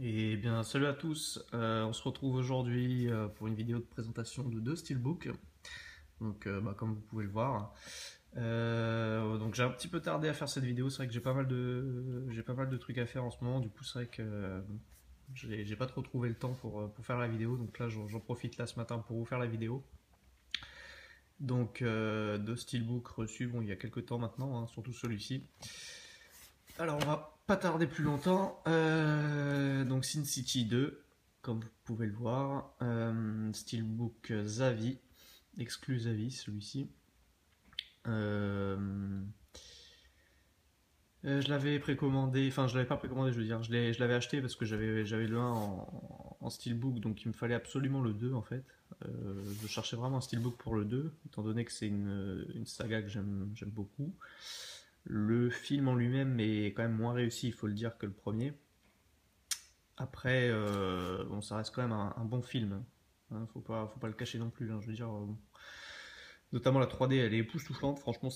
Et bien, salut à tous. On se retrouve aujourd'hui pour une vidéo de présentation de deux steelbooks. Donc, comme vous pouvez le voir. Donc, j'ai un petit peu tardé à faire cette vidéo. C'est vrai que j'ai pas mal de trucs à faire en ce moment. Du coup, c'est vrai que j'ai pas trop trouvé le temps pour faire la vidéo. Donc là, j'en profite là ce matin pour vous faire la vidéo. Donc, deux steelbooks reçus, bon, il y a quelques temps maintenant, hein, surtout celui-ci. Alors, on va pas tarder plus longtemps. Donc, Sin City 2, comme vous pouvez le voir. Steelbook Zavi, exclu Zavi, celui-ci. Euh, je l'avais précommandé, enfin, je l'avais pas précommandé, je veux dire, je l'avais acheté parce que j'avais le 1 en Steelbook, donc il me fallait absolument le 2 en fait. Je cherchais vraiment un Steelbook pour le 2, étant donné que c'est une saga que j'aime beaucoup. Le film en lui-même est quand même moins réussi, il faut le dire, que le premier. Après, bon, ça reste quand même un bon film. Hein, faut pas le cacher non plus. Hein, je veux dire, notamment la 3D, elle est époustouflante. Franchement,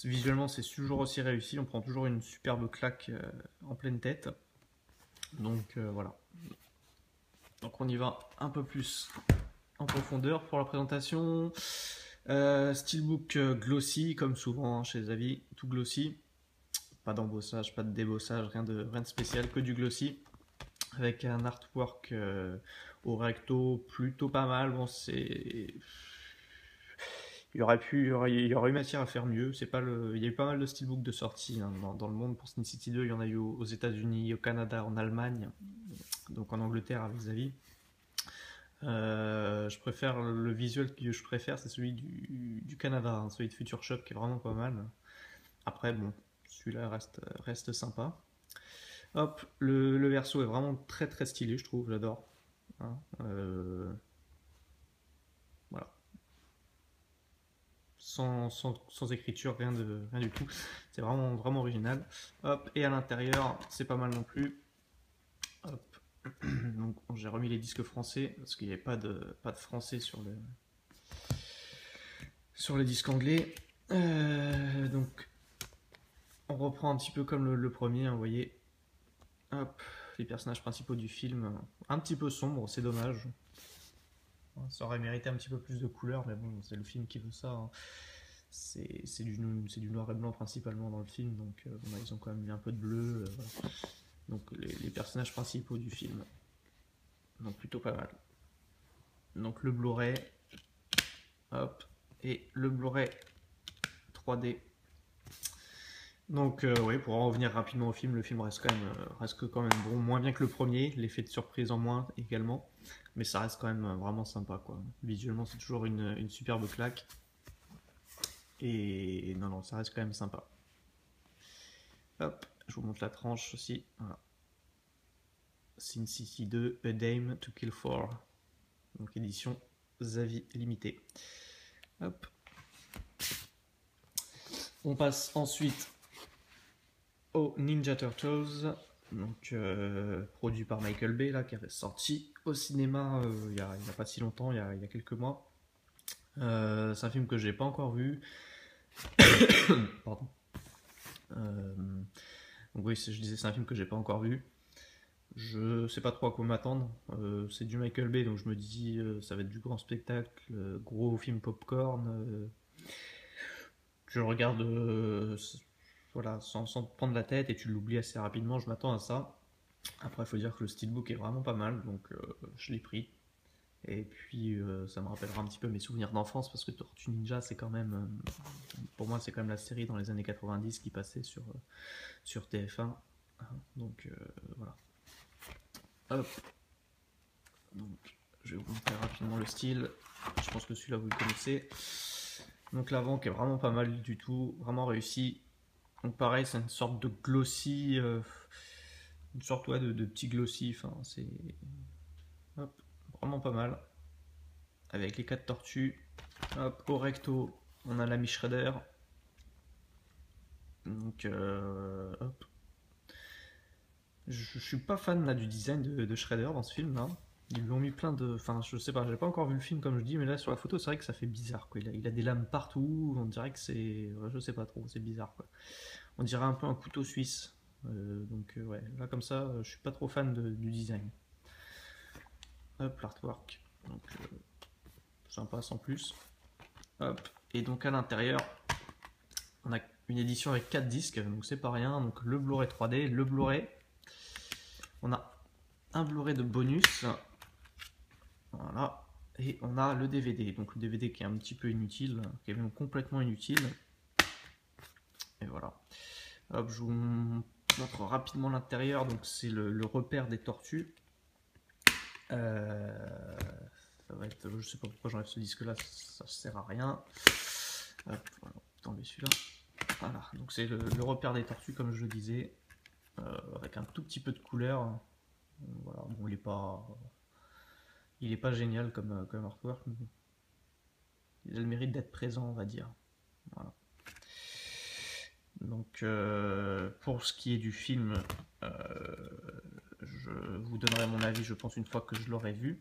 visuellement, c'est toujours aussi réussi. On prend toujours une superbe claque en pleine tête. Donc voilà. Donc on y va un peu plus en profondeur pour la présentation. Steelbook glossy, comme souvent hein, chez Zavi, tout glossy. Pas d'embossage, pas de débossage, rien de spécial, que du glossy. Avec un artwork au recto plutôt pas mal. Bon, c'est. Il y aurait eu matière à faire mieux. C'est pas le, il y a eu pas mal de steelbooks de sortie hein, dans le monde pour Sin City 2. Il y en a eu aux États-Unis, au Canada, en Allemagne, donc en Angleterre avec Xavi. Je préfère le visuel que je préfère, c'est celui du Canada, hein, celui de Future Shop qui est vraiment pas mal. Après, bon, celui-là reste sympa. Hop, le verso est vraiment très stylé, je trouve, j'adore. Hein, voilà. Sans écriture, rien du tout. C'est vraiment original. Hop, et à l'intérieur, c'est pas mal non plus. Hop. Donc j'ai remis les disques français parce qu'il n'y avait pas de français sur les disques anglais. Donc on reprend un petit peu comme le premier, hein, vous voyez. Hop, les personnages principaux du film, un petit peu sombre, c'est dommage. Ça aurait mérité un petit peu plus de couleurs, mais bon, c'est le film qui veut ça. Hein. C'est du noir et blanc principalement dans le film, donc bon, ils ont quand même mis un peu de bleu. Voilà. Donc les personnages principaux du film, donc plutôt pas mal. Donc le Blu-ray, hop, et le Blu-ray 3D. Donc oui, pour en revenir rapidement au film, le film reste quand même bon, moins bien que le premier, l'effet de surprise en moins également, mais ça reste quand même vraiment sympa quoi. Visuellement, c'est toujours une superbe claque. Et non, ça reste quand même sympa. Hop, je vous montre la tranche aussi. Voilà. Sin City 2, A Dame to Kill For. Donc édition Zavi limitée. Hop. On passe ensuite au Ninja Turtles. Donc produit par Michael Bay, là, qui est sorti au cinéma il y a pas si longtemps, il y a quelques mois. C'est un film que j'ai pas encore vu. Pardon. Donc oui, je disais, c'est un film que j'ai pas encore vu. Je sais pas trop à quoi m'attendre. C'est du Michael Bay, donc je me dis ça va être du grand spectacle, gros film popcorn. Tu le regardes voilà, sans te prendre la tête et tu l'oublies assez rapidement. Je m'attends à ça. Après, il faut dire que le steelbook est vraiment pas mal, donc je l'ai pris. Et puis ça me rappellera un petit peu mes souvenirs d'enfance parce que Tortue Ninja, c'est quand même, pour moi, c'est quand même la série dans les années 90 qui passait sur TF1. Donc voilà. Hop, donc, je vais vous montrer rapidement le style. Je pense que celui-là, vous le connaissez. Donc l'avant qui est vraiment pas mal du tout, vraiment réussi. Donc pareil, c'est une sorte de glossy, une sorte ouais, de petit glossy. Enfin, c'est hop, vraiment pas mal. Avec les 4 tortues. Hop, au recto, on a l'ami Shredder. Donc hop. Je suis pas fan là du design de Shredder dans ce film là. Ils lui ont mis plein de. Enfin, je sais pas, j'ai pas encore vu le film comme je dis, mais là sur la photo, c'est vrai que ça fait bizarre quoi. Il a des lames partout, on dirait que c'est. Je sais pas trop, c'est bizarre quoi. On dirait un peu un couteau suisse. Ouais, là comme ça, je suis pas trop fan du design. Hop, l'artwork. Donc sympa sans plus. Hop. Et donc à l'intérieur, on a une édition avec 4 disques, donc c'est pas rien. Donc le Blu-ray 3D, le Blu-ray. On a un Blu-ray de bonus. Voilà. Et on a le DVD. Donc le DVD qui est un petit peu inutile, qui est même complètement inutile. Et voilà. Hop, je vous montre rapidement l'intérieur. Donc c'est le repère des tortues. Ça va être, je sais pas pourquoi j'enlève ce disque là, ça sert à rien. Hop, voilà, tomber celui-là. Voilà, donc c'est le repère des tortues comme je le disais, avec un tout petit peu de couleur. Voilà, bon, il est pas génial comme artwork, mais bon, il a le mérite d'être présent, on va dire. Voilà. Donc pour ce qui est du film, je vous donnerai mon avis, je pense, une fois que je l'aurai vu.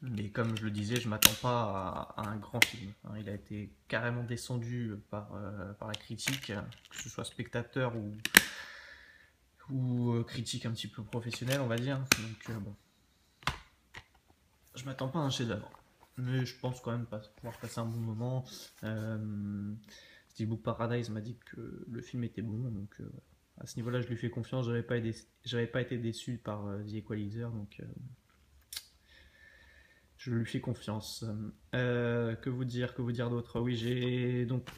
Mais comme je le disais, je m'attends pas à un grand film. Il a été carrément descendu par la critique, que ce soit spectateur ou critique un petit peu professionnelle, on va dire. Donc bon, je m'attends pas à un chef-d'œuvre, mais je pense quand même pouvoir passer un bon moment. Steelbook Paradise m'a dit que le film était bon, donc à ce niveau-là, je lui fais confiance. J'avais pas été déçu par The Equalizer, donc je lui fais confiance. Que vous dire d'autre? Oui, j'ai donc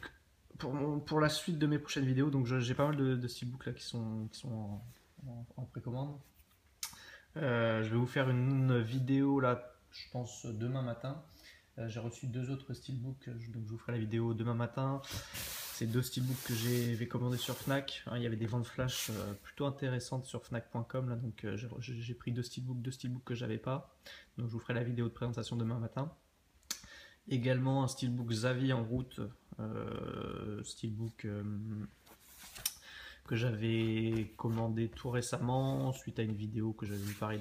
pour la suite de mes prochaines vidéos, donc j'ai pas mal de steelbooks là qui sont en précommande. Je vais vous faire une vidéo là, je pense demain matin. J'ai reçu 2 autres steelbooks, donc je vous ferai la vidéo demain matin. C'est 2 steelbooks que j'ai commandés sur Fnac. Il y avait des ventes flash plutôt intéressantes sur Fnac.com là, donc j'ai pris 2 steelbooks que j'avais pas. Donc je vous ferai la vidéo de présentation demain matin. Également un steelbook Xavi en route, steelbook que j'avais commandé tout récemment suite à une vidéo que j'avais vu pareil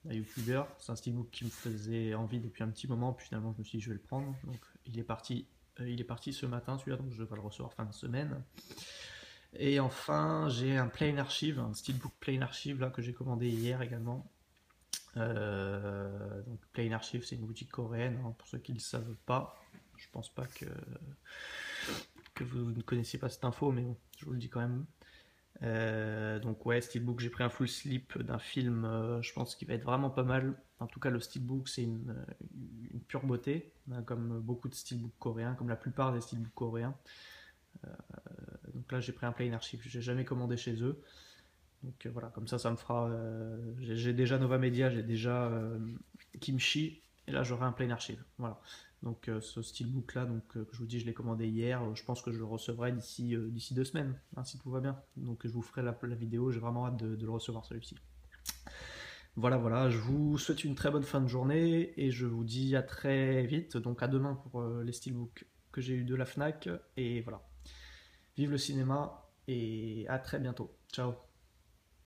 d'un youtubeur. C'est un steelbook qui me faisait envie depuis un petit moment, puis finalement je me suis dit je vais le prendre. Donc il est parti ce matin celui-là, donc je vais le recevoir fin de semaine. Et enfin j'ai un Plain Archive, un steelbook Plain Archive là que j'ai commandé hier également. Donc Plain Archive c'est une boutique coréenne, hein, pour ceux qui ne le savent pas. Je pense pas que vous ne connaissiez pas cette info, mais bon, je vous le dis quand même. Donc ouais, steelbook, j'ai pris un full slip d'un film, je pense qu'il va être vraiment pas mal. En tout cas, le steelbook, c'est une pure beauté, hein, comme beaucoup de steelbooks coréens, comme la plupart des steelbooks coréens. Donc là, j'ai pris un Plain Archive, j'ai jamais commandé chez eux. Donc voilà, comme ça me fera... j'ai déjà Nova Media, j'ai déjà Kimchi, et là j'aurai un Plain Archive. Voilà. Donc ce steelbook là, donc, que je vous dis, je l'ai commandé hier, je pense que je le recevrai d'ici 2 semaines, hein, si tout va bien. Donc je vous ferai la vidéo, j'ai vraiment hâte de le recevoir celui-ci. Voilà, je vous souhaite une très bonne fin de journée, et je vous dis à très vite, donc à demain pour les steelbooks que j'ai eu de la Fnac, et voilà. Vive le cinéma, et à très bientôt. Ciao.